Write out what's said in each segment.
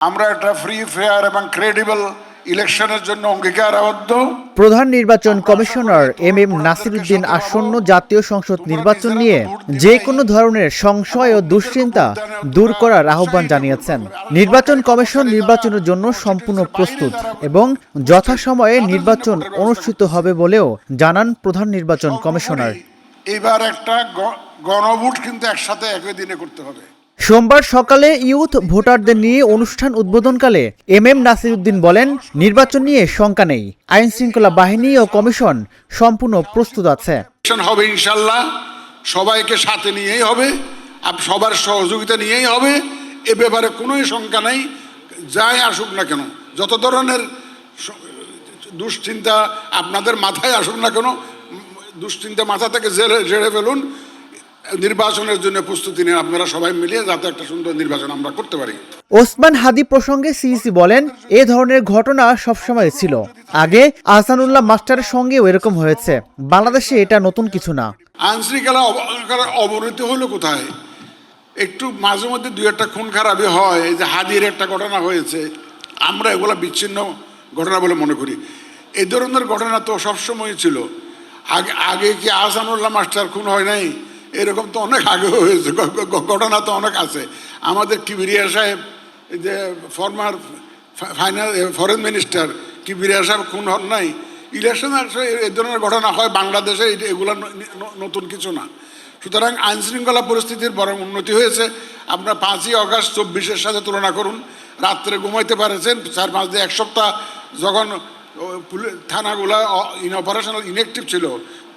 আমরা একটা free fair এবং ক্রেডিবল ইলেকশনের জন্য অঙ্গীকারবদ্ধ। প্রধান নির্বাচন কমিশনার এম নাসির উদ্দিন আসন্ন জাতীয় সংসদ নির্বাচন নিয়ে যে কোনো ধরনের সংশয় ও দুশ্চিন্তা দূর করার আহ্বান জানিয়েছেন। নির্বাচন কমিশন নির্বাচনের জন্য সম্পূর্ণ প্রস্তুত এবং যথাসময়ে নির্বাচন অনুষ্ঠিত হবে বলেও জানান প্রধান নির্বাচন কমিশনার। এবার একটা গণভোট কিন্তু একসাথে একই দিনে করতে হবে। সোমবার সকালে ইউথ ভোটারদের নিয়ে অনুষ্ঠান উদ্বোধনকালে এম নাসির উদ্দিন বলেন, নির্বাচন নিয়ে শঙ্কা নেই, আইন শৃঙ্খলা বাহিনী ও কমিশন সম্পূর্ণ প্রস্তুত আছে। হবে ইনশাল্লাহ, সবাইকে সাথে নিয়েই হবে, সবার সহযোগিতা নিয়েই হবে। এ ব্যাপারে কোনো শঙ্কা নেই। যাই আসুক না কেন, যত ধরনের দুশ্চিন্তা আপনাদের মাথায় আসুক না কেন, দুশ্চিন্তা মাথা থেকে ঝেড়ে ফেলুন। নির্বাচনের জন্য প্রস্তুতি নিয়ে আপনারা সবাই মিলিয়ে যাতে একটা সুন্দর নির্বাচন আমরা করতে পারি। ওসমান হাদি প্রসঙ্গে সিইসি বলেন, এ ধরনের ঘটনা সবসময় ছিল, আগে আহসানুল্লাহ মাস্টারের সঙ্গেও এরকম হয়েছে, বাংলাদেশে এটা নতুন কিছু না। আইনশৃঙ্খলা অবনতি হলো কোথায়? একটু মাঝে মধ্যে দুই একটা খুন খারাপি হয়। এই যে হাদির একটা ঘটনা হয়েছে, আমরা এগুলো বিচ্ছিন্ন ঘটনা বলে মনে করি। এই ধরনের ঘটনা তো সবসময় ছিল। আগে কি আহসানুল্লাহ মাস্টার খুন হয় নাই? এরকম তো অনেক আগে হয়েছে, ঘটনা তো অনেক আছে। আমাদের কিবরিয়া সাহেব, যে ফরমার ফরেন মিনিস্টার কিবরিয়া সাহেব খুন হন নাই? ইলেকশন এই ধরনের ঘটনা হয় বাংলাদেশে, এগুলো নতুন কিছু না। সুতরাং আইনশৃঙ্খলা পরিস্থিতির বরং উন্নতি হয়েছে। আপনার 5ই আগস্ট 24-এর সাথে তুলনা করুন। রাত্রে ঘুমাইতে পারেছেন 4-5 দিন, এক সপ্তাহ যখন থানাগুলা অপারেশনাল ইনঅ্যাক্টিভ ছিল,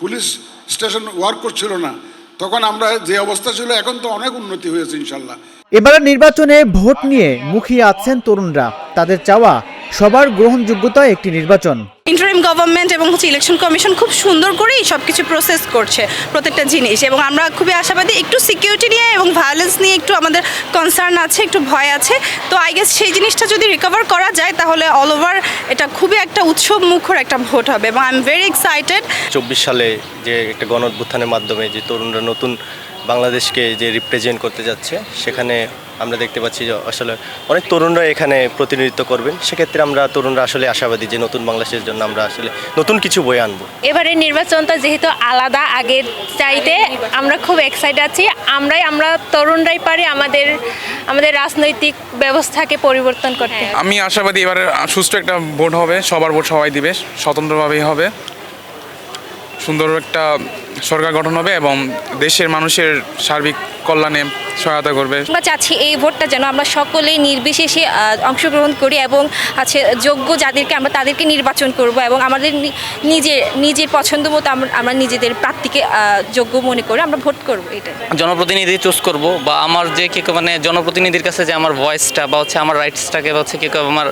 পুলিশ স্টেশন ওয়ার্ক করছিল না, তখন আমরা যে অবস্থা ছিল, এখন তো অনেক উন্নতি হয়েছে ইনশাল্লাহ। এবারে নির্বাচনে ভোট নিয়ে মুখিয়ে আছেন তরুণরা। তাদের চাওয়া সবার গ্রহণযোগ্যতা একটি নির্বাচন। ইন্টারিম গভর্নমেন্ট এবং ইলেকশন কমিশন খুব সুন্দর করেই সবকিছু প্রসেস করছে, প্রত্যেকটা জিনিস, এবং আমরা খুবই আশাবাদী। একটু সিকিউরিটি নিয়ে এবং ভায়োলেন্স নিয়ে একটু আমাদের কনসার্ন আছে, একটু ভয় আছে। তো আই গেস সেই জিনিসটা যদি রিকভার করা যায়, তাহলে অল ওভার এটা খুবই একটা উৎসব মুখর একটা ভোট হবে এবং আই এম ভেরি এক্সাইটেড। 24 সালে যে একটা গণঅভ্যুত্থানের মাধ্যমে যে তরুণরা নতুন বাংলাদেশকে যে রিপ্রেজেন্ট করতে যাচ্ছে, সেখানে আমরা দেখতে পাচ্ছি যে আসলে অনেক তরুণরা এখানে প্রতিনিধিত্ব করবেন। সেক্ষেত্রে আমরা তরুণরা আসলে আশাবাদী যে নতুন বাংলাদেশের জন্য আমরা আসলে নতুন কিছু বয়ে আনবো। এবারের নির্বাচনটা যেহেতু আলাদা আগের চাইতে, আমরা খুব এক্সাইটেড আছি। আমরা তরুণরাই পারি আমাদের রাজনৈতিক ব্যবস্থাকে পরিবর্তন করতে। আমি আশাবাদী এবারে সুষ্ঠু একটা ভোট হবে, সবার ভোট সবাই দিবে, স্বতন্ত্রভাবেই হবে, সুন্দর একটা সরকার গঠন হবে এবং দেশের মানুষের সার্বিক কল্যাণে সহায়তা করবে। আমরা চাচ্ছি এই ভোটটা যেন আমরা সকলেই নির্বিশেষে অংশগ্রহণ করি এবং যোগ্য যাদেরকে আমরা তাদেরকে নির্বাচন করব এবং আমাদের নিজের পছন্দ মতো আমরা নিজেদের প্রার্থীকে যোগ্য মনে করে আমরা ভোট করব। এটা জনপ্রতিনিধি চুজ করব, বা আমার যে কি মানে জনপ্রতিনিধির কাছে যে আমার ভয়েসটা বা হচ্ছে আমার রাইটসটাকে বা হচ্ছে কি আমার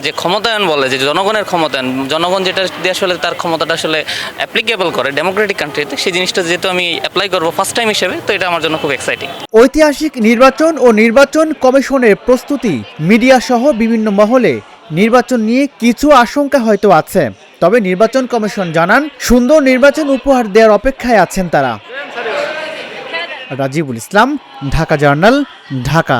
যে ক্ষমতায়ন বলে, যে জনগণের ক্ষমতায়ন, জনগণ যেটা দিয়ে আসলে তার ক্ষমতাটা আসলে অ্যাপ্লিকেবল করে ডেমোক্রেটিক কান্ট্রিতে, সেই জিনিসটা যেহেতু আমি অ্যাপ্লাই করবো ফার্স্ট টাইম হিসেবে, তো এটা আমার জন্য খুব এক্সাইটিং। ঐতিহাসিক নির্বাচন ও নির্বাচন কমিশনের প্রস্তুতি, মিডিয়া সহ বিভিন্ন মহলে নির্বাচন নিয়ে কিছু আশঙ্কা হয়তো আছে, তবে নির্বাচন কমিশন জানান সুন্দর নির্বাচন উপহার দেওয়ার অপেক্ষায় আছেন তারা। রাজিবুল ইসলাম, ঢাকা জার্নাল, ঢাকা।